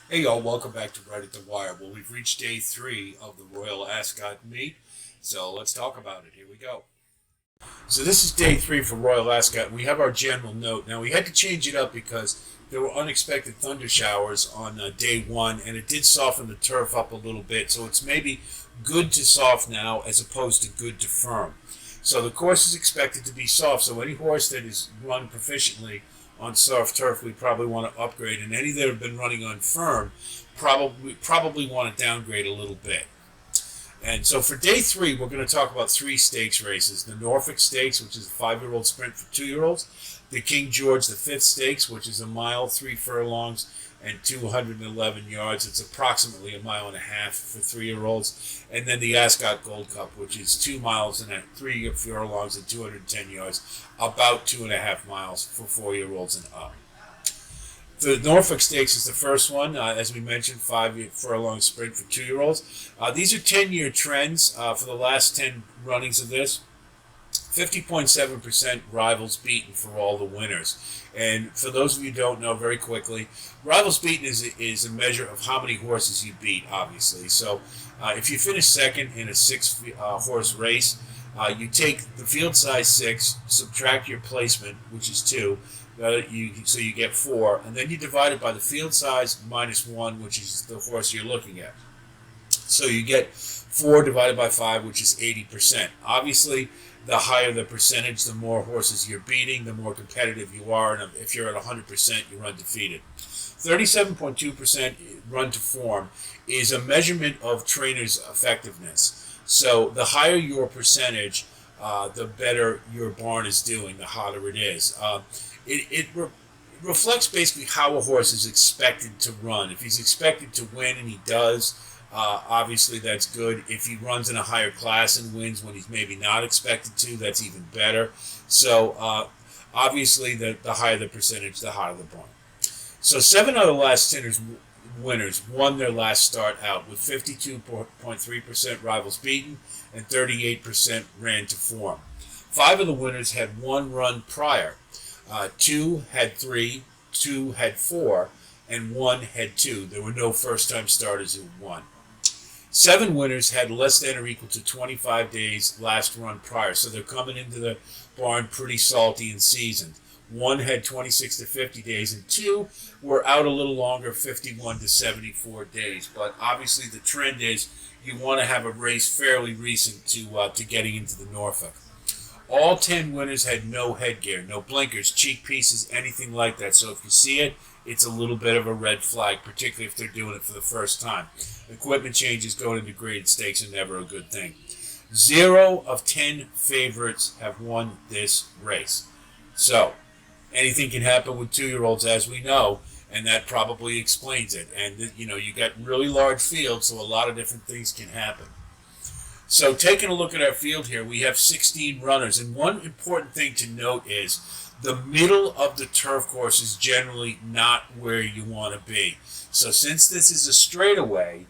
Hey y'all, welcome back to Right at the Wire. Well, we've reached day three of the Royal Ascot meet, so let's talk about it. Here we go. So this is day three for Royal Ascot. We have our general note. Now we had to change it up because there were unexpected thunder showers on day one, and it did soften the turf up a little bit. So it's maybe good to soft now as opposed to good to firm. So the course is expected to be soft. So any horse that is run proficiently on soft turf, we probably want to upgrade, and any that have been running on firm, probably want to downgrade a little bit. And so for day three, we're going to talk about three stakes races: the Norfolk Stakes, which is a 5-year-old sprint for 2-year-olds; the King George V Stakes, which is a mile, 3 furlongs, and 211 yards. It's approximately a mile and a half for 3-year-olds; and then the Ascot Gold Cup, which is 2 miles and 3 furlongs and 210 yards, about 2.5 miles for 4-year-olds and up. The Norfolk Stakes is the first one, as we mentioned, 5 furlong sprint for 2-year-olds. These are 10-year trends for the last 10 runnings of this. 50.7% rivals beaten for all the winners. And for those of you who don't know, very quickly, rivals beaten is a measure of how many horses you beat, obviously. So if you finish second in a 6 horse race, you take the field size 6, subtract your placement, which is 2, so you get 4, and then you divide it by the field size minus 1, which is the horse you're looking at. So you get 4 divided by 5, which is 80%. Obviously, the higher the percentage, the more horses you're beating, the more competitive you are, and if you're at 100%, you're undefeated. 37.2% run to form is a measurement of trainers' effectiveness. So the higher your percentage, the better your barn is doing, the hotter it is. It reflects basically how a horse is expected to run. If he's expected to win and he does, obviously that's good. If he runs in a higher class and wins when he's maybe not expected to, that's even better. So obviously the higher the percentage, the hotter the barn. So 7 out of the last 10 winners won their last start out with 52.3% rivals beaten and 38% ran to form. 5 of the winners had 1 run prior. 2 had 3, 2 had 4, and 1 had 2. There were no first-time starters who won. 7 winners had less than or equal to 25 days last run prior, so they're coming into the barn pretty salty and seasoned. 1 had 26 to 50 days, and 2 were out a little longer, 51 to 74 days. But obviously the trend is you want to have a race fairly recent to getting into the Norfolk. All 10 winners had no headgear, no blinkers, cheek pieces, anything like that. So if you see it, it's a little bit of a red flag, particularly if they're doing it for the first time. Equipment changes going into graded stakes are never a good thing. 0 of 10 favorites have won this race. So anything can happen with 2-year-olds, as we know, and that probably explains it. And, you got really large fields, so a lot of different things can happen. So taking a look at our field here, we have 16 runners. And one important thing to note is the middle of the turf course is generally not where you want to be. So since this is a straightaway,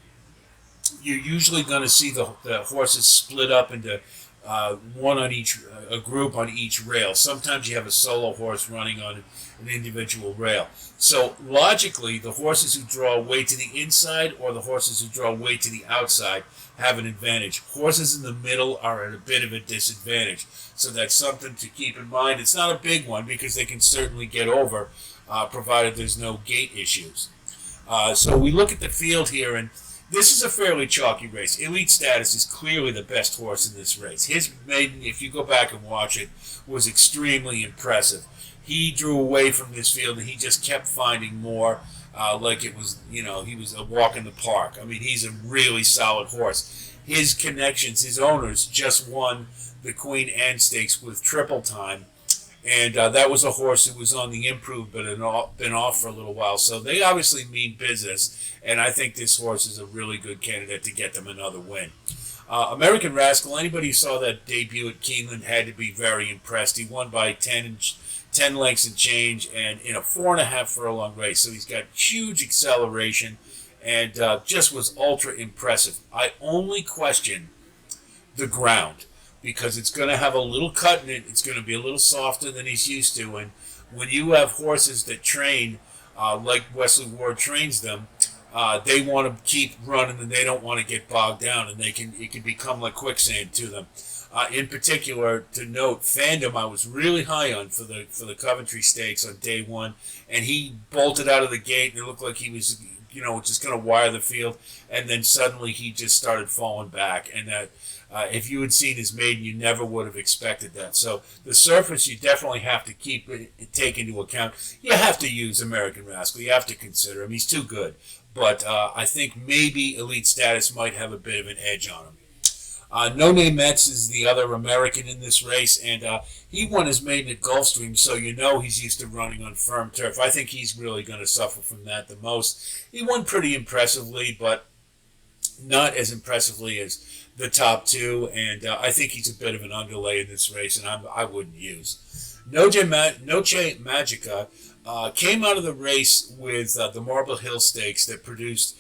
you're usually going to see the horses split up into one on each, a group on each rail. Sometimes you have a solo horse running on an individual rail. So logically, the horses who draw weight to the inside or the horses who draw weight to the outside have an advantage. Horses in the middle are at a bit of a disadvantage. So that's something to keep in mind. It's not a big one because they can certainly get over, provided there's no gate issues. So we look at the field here, and this is a fairly chalky race. Elite Status is clearly the best horse in this race. His maiden, if you go back and watch it, was extremely impressive. He drew away from this field, and he just kept finding more, like it was, he was a walk in the park. I mean, he's a really solid horse. His connections, his owners, just won the Queen Anne Stakes with Triple Time, and that was a horse who was on the improve but had been off for a little while. So they obviously mean business, and I think this horse is a really good candidate to get them another win. American Rascal, anybody who saw that debut at Keeneland had to be very impressed. He won by 10 lengths and change, and in a 4.5 furlong race. So he's got huge acceleration and just was ultra impressive. I only question the ground because it's going to have a little cut in it. It's going to be a little softer than he's used to. And when you have horses that train like Wesley Ward trains them, they want to keep running and they don't want to get bogged down, and it can become like quicksand to them. In particular, to note, Fandom I was really high on for the Coventry Stakes on day one, and he bolted out of the gate, and it looked like he was, just going to wire the field, and then suddenly he just started falling back, and that if you had seen his maiden, you never would have expected that. So the surface, you definitely have to take into account. You have to use American Rascal. You have to consider him. He's too good, but I think maybe Elite Status might have a bit of an edge on him. No Name Mets is the other American in this race, and he won his maiden at Gulfstream, so he's used to running on firm turf. I think he's really going to suffer from that the most. He won pretty impressively, but not as impressively as the top two, and I think he's a bit of an underlay in this race, and I wouldn't use. Noche Magica came out of the race with the Marble Hill Stakes that produced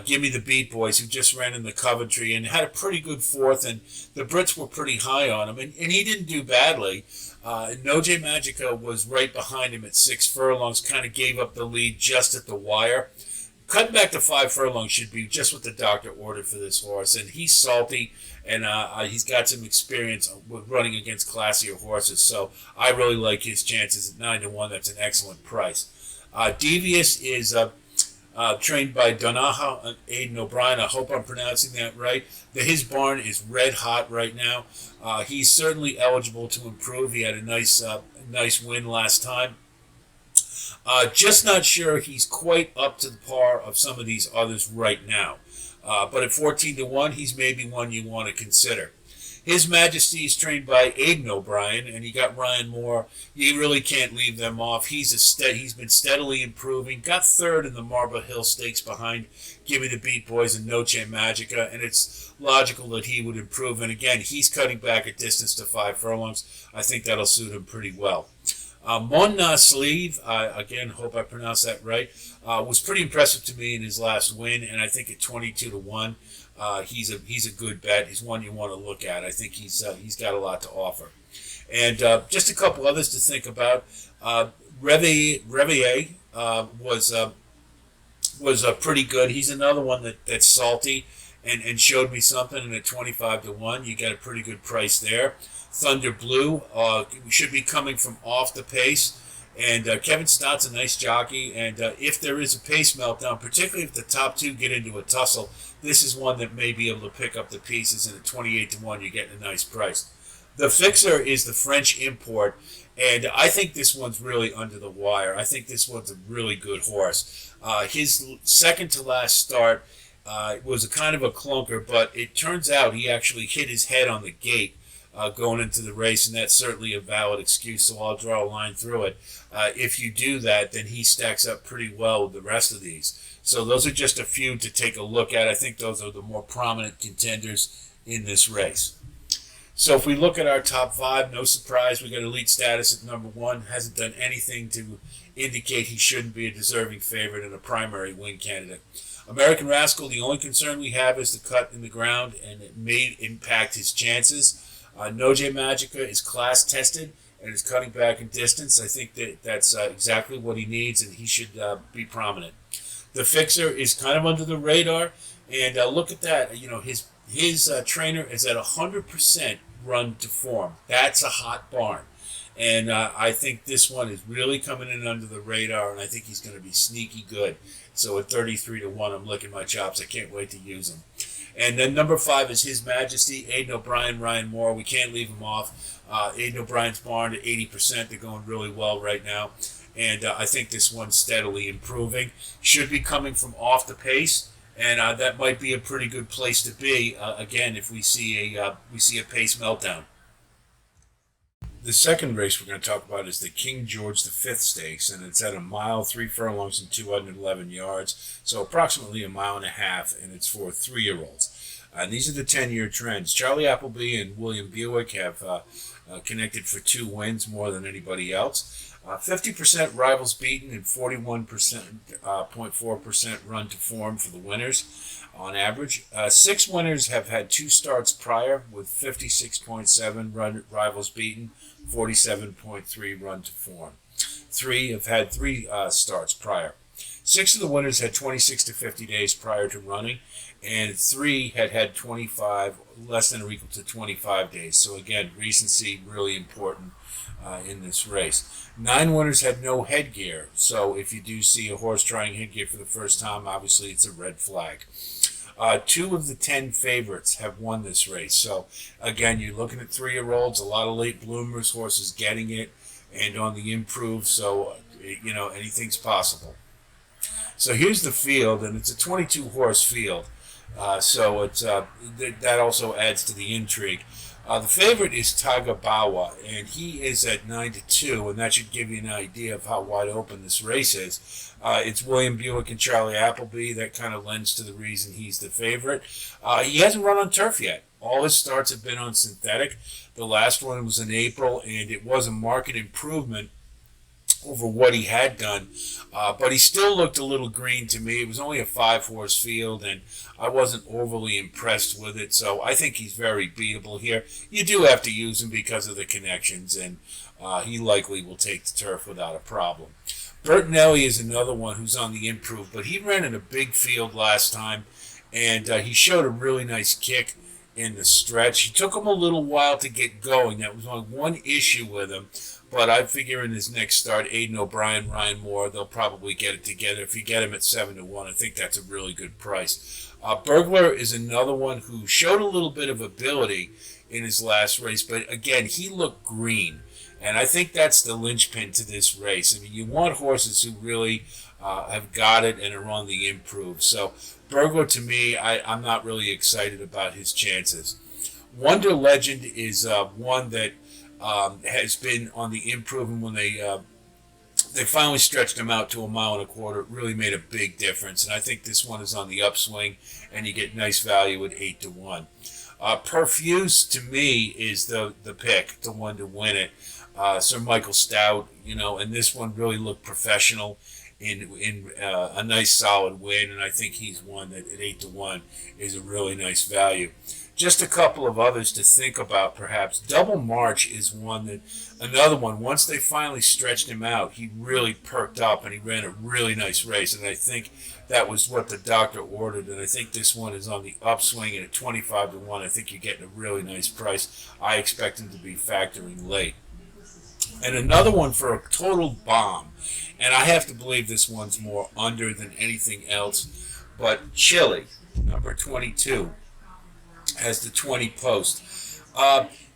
Gimme the Beat Boys, who just ran in the Coventry and had a pretty good fourth, and the Brits were pretty high on him, and he didn't do badly. Noche Magica was right behind him at 6 furlongs, kind of gave up the lead just at the wire. Cutting back to 5 furlongs should be just what the doctor ordered for this horse, and he's salty, and he's got some experience with running against classier horses, so I really like his chances at 9-1. That's an excellent price. Devious is trained by Donaha and Aidan O'Brien. I hope I'm pronouncing that right. His barn is red hot right now. He's certainly eligible to improve. He had a nice win last time. Just not sure he's quite up to the par of some of these others right now. But at 14-1, he's maybe one you want to consider. His Majesty is trained by Aidan O'Brien, and you got Ryan Moore. You really can't leave them off. He's been steadily improving. Got third in the Marble Hill Stakes behind Gimme the Beat Boys and Noche Magica, and it's logical that he would improve. And again, he's cutting back a distance to 5 furlongs. I think that'll suit him pretty well. Mon Sleeve, again, hope I pronounced that right, was pretty impressive to me in his last win, and I think at 22-1, he's a good bet. He's one you want to look at. I think he's got a lot to offer. And just a couple others to think about. Reveille was pretty good. He's another one that's salty and showed me something. And at 25-1, you got a pretty good price there. Thunder Blue should be coming from off the pace. And Kevin Stott's a nice jockey. And if there is a pace meltdown, particularly if the top two get into a tussle, this is one that may be able to pick up the pieces. And at 28-1, you're getting a nice price. The Fixer is the French import. And I think this one's really under the wire. I think this one's a really good horse. His second to last start was a kind of a clunker, but it turns out he actually hit his head on the gate going into the race, and that's certainly a valid excuse, so I'll draw a line through it. If you do that, then he stacks up pretty well with the rest of these. So those are just a few to take a look at. I think those are the more prominent contenders in this race. So if we look at our top 5, no surprise, we got Elite Status at number 1. Hasn't done anything to indicate he shouldn't be a deserving favorite and a primary win candidate. American Rascal, the only concern we have is the cut in the ground, and it may impact his chances. Noche Magica is class tested and is cutting back in distance. I think that's exactly what he needs, and he should be prominent. The Fixer is kind of under the radar, and look at that. You know, his trainer is at 100% run to form. That's a hot barn. And I think this one is really coming in under the radar, and I think he's going to be sneaky good. So at 33-1, I'm licking my chops. I can't wait to use him. And then number 5 is His Majesty, Aidan O'Brien, Ryan Moore. We can't leave him off. Aidan O'Brien's barn at 80%. They're going really well right now. And I think this one's steadily improving. Should be coming from off the pace. And that might be a pretty good place to be, again, if we see a pace meltdown. The second race we're going to talk about is the King George V Stakes, and it's at 1 mile, 3 furlongs, and 211 yards, so approximately 1.5 miles, and it's for 3-year-olds. And these are the 10-year trends. Charlie Appleby and William Buick have connected for 2 wins, more than anybody else. 50% rivals beaten and 41.4% run to form for the winners on average. 6 winners have had 2 starts prior with 56.7 rivals beaten, 47.3 run to form. 3 have had 3 starts prior. 6 of the winners had 26 to 50 days prior to running, and 3 had 25, less than or equal to 25 days. So again, recency really important in this race. 9 winners had no headgear. So if you do see a horse trying headgear for the first time, obviously it's a red flag. 2 of the 10 favorites have won this race. So again, you're looking at 3-year-olds, a lot of late bloomers, horses getting it, and on the improve. So anything's possible. So here's the field, and it's a 22-horse field. So it's that also adds to the intrigue. The favorite is Tagabawa, and he is at 9-2, and that should give you an idea of how wide open this race is. It's William Buick and Charlie Appleby. That kind of lends to the reason he's the favorite. He hasn't run on turf yet. All his starts have been on synthetic. The last one was in April, and it was a marked improvement over what he had done, but he still looked a little green to me. It was only a 5-horse field, and I wasn't overly impressed with it, so I think he's very beatable here. You do have to use him because of the connections, and he likely will take the turf without a problem. Bertinelli is another one who's on the improve, but he ran in a big field last time, and he showed a really nice kick in the stretch. He took him a little while to get going. That was only one issue with him. But I figure in his next start, Aidan O'Brien, Ryan Moore, they'll probably get it together. If you get him at 7-1, I think that's a really good price. Burglar is another one who showed a little bit of ability in his last race, but again, he looked green. And I think that's the linchpin to this race. I mean, you want horses who really have got it and are on the improve. So Burglar, to me, I'm not really excited about his chances. Wonder Legend is one that has been on the improve, and when they finally stretched him out to 1.25 miles, it really made a big difference. And I think this one is on the upswing, and you get nice value at 8-1. Perfuse, to me, is the pick, the one to win it. Sir Michael Stout, and this one really looked professional in a nice solid win, and I think he's one that at 8-1 is a really nice value. Just a couple of others to think about, perhaps. Double March is another one. Once they finally stretched him out, he really perked up, and he ran a really nice race. And I think that was what the doctor ordered. And I think this one is on the upswing, and at 25-1, I think you're getting a really nice price. I expect him to be factoring late. And another one for a total bomb. And I have to believe this one's more under than anything else. But Chile, number 22. As the 20 post.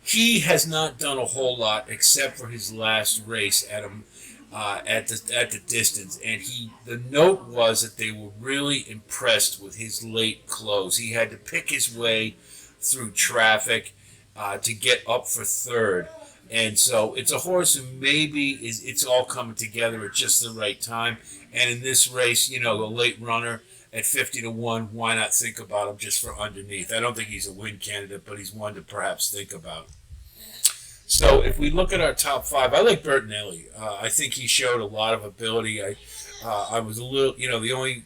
He has not done a whole lot except for his last race at the distance, and the note was that they were really impressed with his late close. He had to pick his way through traffic to get up for third, and so it's a horse who maybe it's all coming together at just the right time. And in this race, a late runner at 50-1, why not think about him just for underneath? I don't think he's a win candidate, but he's one to perhaps think about. So if we look at our top 5, I like Bertinelli. I think he showed a lot of ability. I was a little, the only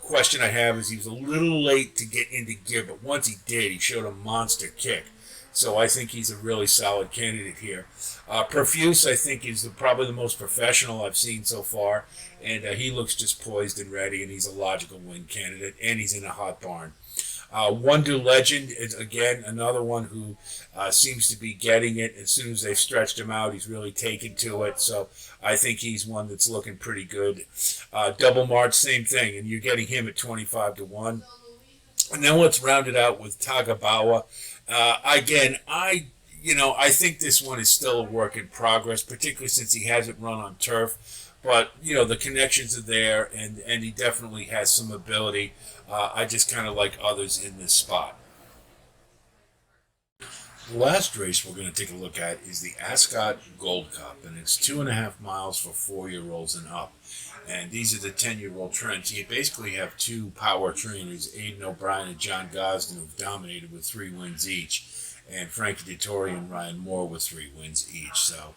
question I have is he was a little late to get into gear, but once he did, he showed a monster kick. So I think he's a really solid candidate here. Perfuse, I think, is probably the most professional I've seen so far, and he looks just poised and ready, and he's a logical win candidate, and he's in a hot barn. Wonder Legend is, again, another one who seems to be getting it. As soon as they've stretched him out, he's really taken to it, so I think he's one that's looking pretty good. Double March, same thing, and you're getting him at 25-1. And then let's round it out with Tagabawa. Again, I think this one is still a work in progress, particularly since he hasn't run on turf. But, the connections are there, and he definitely has some ability. I just kind of like others in this spot. The last race we're going to take a look at is the Ascot Gold Cup, and it's 2.5 miles for 4-year-olds and up. And these are the 10-year-old trends. You basically have 2 power trainers, Aidan O'Brien and John Gosden, who've dominated with 3 wins each, and Frankie Dettori and Ryan Moore with 3 wins each. So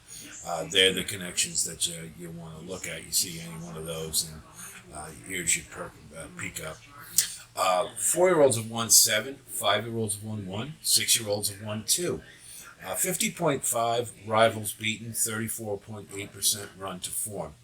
they're the connections that you want to look at. You see any one of those, and here's your peek up. 4-year-olds have won 7, 5-year-olds have won 1, 6-year-olds have won 2. 50.5 rivals beaten, 34.8% run to form.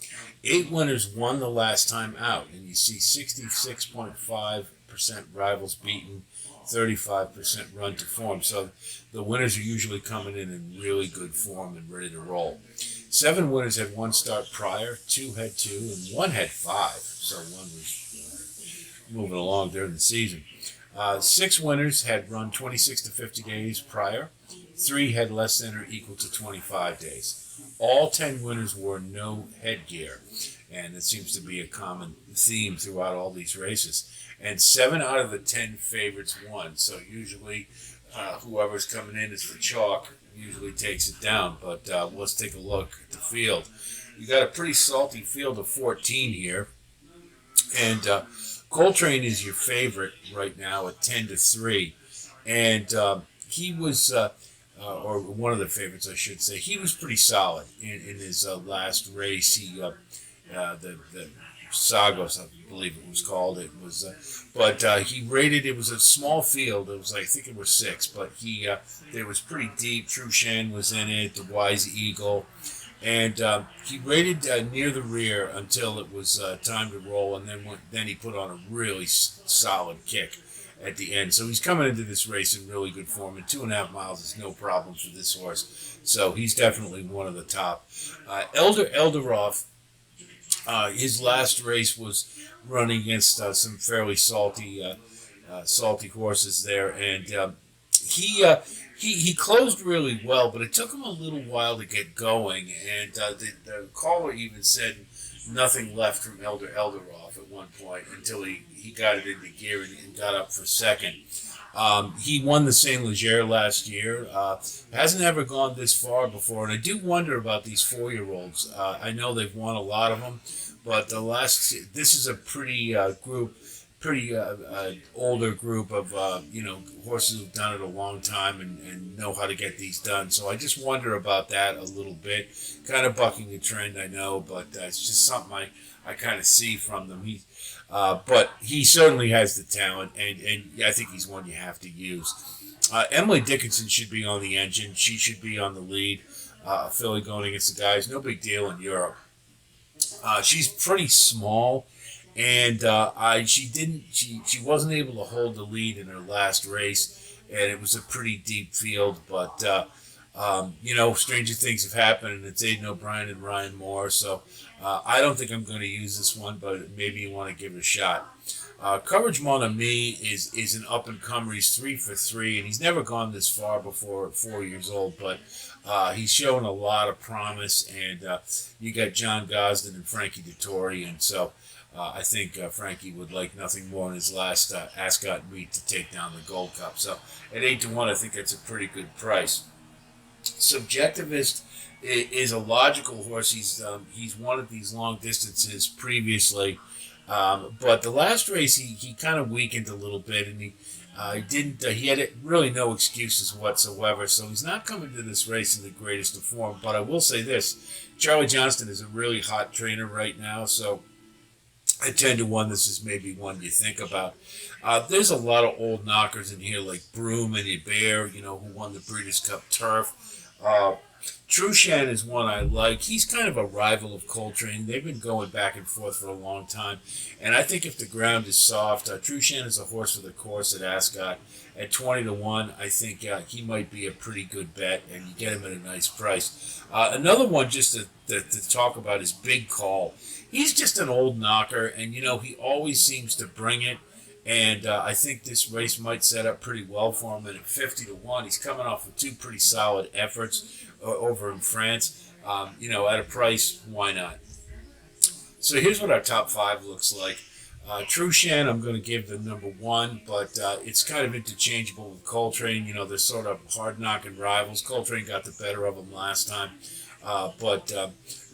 8 winners won the last time out, and you see 66.5% rivals beaten, 35% run to form. So the winners are usually coming in really good form and ready to roll. 7 winners had 1 start prior, 2 had 2, and 1 had 5. So 1 was moving along during the season. 6 winners had run 26 to 50 days prior. 3 had less than or equal to 25 days. All 10 winners wore no headgear, and it seems to be a common theme throughout all these races. And 7 out of the 10 favorites won. So usually, whoever's coming in is the chalk usually takes it down. But let's take a look at the field. You got a pretty salty field of 14 here, and Coltrane is your favorite right now at 10-3, and he was, or one of the favorites, I should say. He was pretty solid in his last race. He the Sagos, I believe it was called. It was, but he rated. It was a small field. It was I think it was 6, but it was pretty deep. Trushan was in it. The Wise Eagle. And he rated near the rear until it was time to roll, and then he put on a really solid kick at the end. So he's coming into this race in really good form, and 2.5 miles is no problem for this horse. So he's definitely one of the top. Elderoff, his last race was running against some fairly salty horses there, and he closed really well, but it took him a little while to get going, and the caller even said nothing left from Elderoff at one point until he got it into gear and got up for second. He won the Saint Leger last year. Hasn't ever gone this far before, and I do wonder about these 4-year-olds. I know they've won a lot of them, but this is a pretty older group of horses who've done it a long time and know how to get these done. So I just wonder about that a little bit. Kind of bucking the trend, I know, but it's just something I kind of see from them. But he certainly has the talent, and I think he's one you have to use. Emily Dickinson should be on the engine. She should be on the lead. Filly going against the guys, no big deal in Europe. She's pretty small. And she wasn't able to hold the lead in her last race, and it was a pretty deep field. But stranger things have happened, and it's Aidan O'Brien and Ryan Moore. So I don't think I'm going to use this one, but maybe you want to give it a shot. Courage Mon Ami is an up and comer. He's 3 for 3, and he's never gone this far before at 4 years old, but he's showing a lot of promise. And you got John Gosden and Frankie Dettori, and so. I think Frankie would like nothing more in his last Ascot meet to take down the Gold Cup. So at 8-1, I think that's a pretty good price. Subjectivist is a logical horse. He's won at these long distances previously, but the last race he kind of weakened a little bit, and he had really no excuses whatsoever. So he's not coming to this race in the greatest of form. But I will say this: Charlie Johnston is a really hot trainer right now, so. At 10-1, this is maybe one you think about. There's a lot of old knockers in here, like Broom and Hebert, who won the Breeders' Cup Turf. Trushan is one I like. He's kind of a rival of Coltrane. They've been going back and forth for a long time. And I think if the ground is soft, Trushan is a horse for the course at Ascot. At 20-1, I think he might be a pretty good bet, and you get him at a nice price. Another one just to talk about is Big Call. He's just an old knocker, and, he always seems to bring it. And I think this race might set up pretty well for him. And at 50-1, he's coming off of 2 pretty solid efforts over in France. At a price, why not? So here's what our top 5 looks like. Trushan, I'm going to give the number 1, but it's kind of interchangeable with Coltrane. They're sort of hard-knocking rivals. Coltrane got the better of them last time. But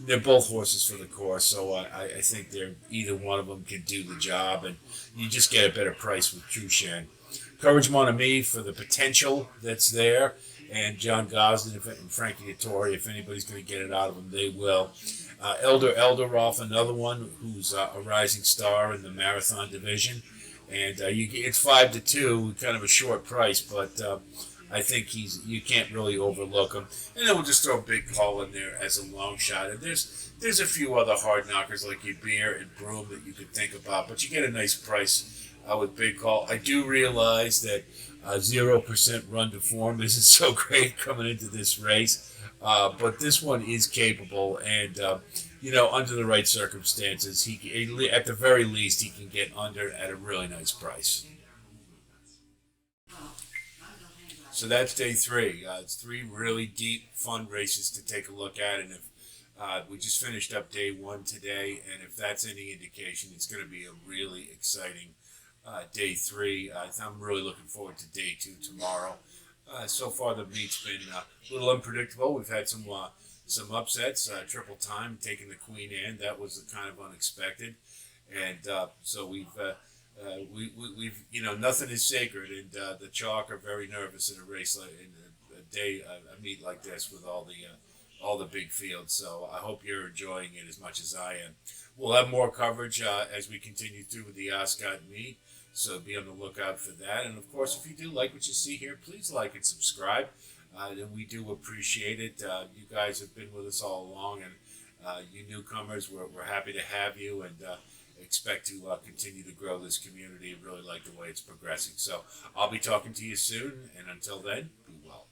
they're both horses for the course, so I think either one of them can do the job, and you just get a better price with Trushan. Courage Mon Ami for the potential that's there, and John Gosden and Frankie Dettori, if anybody's going to get it out of them, they will. Elderoff, another one who's a rising star in the marathon division, and it's 5-2, kind of a short price, but I think you can't really overlook him. And then we'll just throw Big Call in there as a long shot. And there's a few other hard knockers like your Beer and Broom that you could think about, but you get a nice price with Big Call. I do realize that 0% run to form isn't so great coming into this race, but this one is capable, and under the right circumstances, at the very least he can get under at a really nice price. So that's day three. It's three really deep, fun races to take a look at, and if we just finished up day one today, and if that's any indication, it's going to be a really exciting day three. I'm really looking forward to day two tomorrow. So far, the meet's been a little unpredictable. We've had some upsets. Triple Time taking the Queen Anne, that was kind of unexpected, and so we've nothing is sacred, and the chalk are very nervous in a race like in a meet like this with all the big fields. So I hope you're enjoying it as much as I am. We'll have more coverage as we continue through with the Ascot meet, so be on the lookout for that. And of course, if you do like what you see here, please like and subscribe. And we do appreciate it. You guys have been with us all along, and you newcomers, we're happy to have you, and expect to continue to grow this community. Really like the way it's progressing. So I'll be talking to you soon, and until then, be well.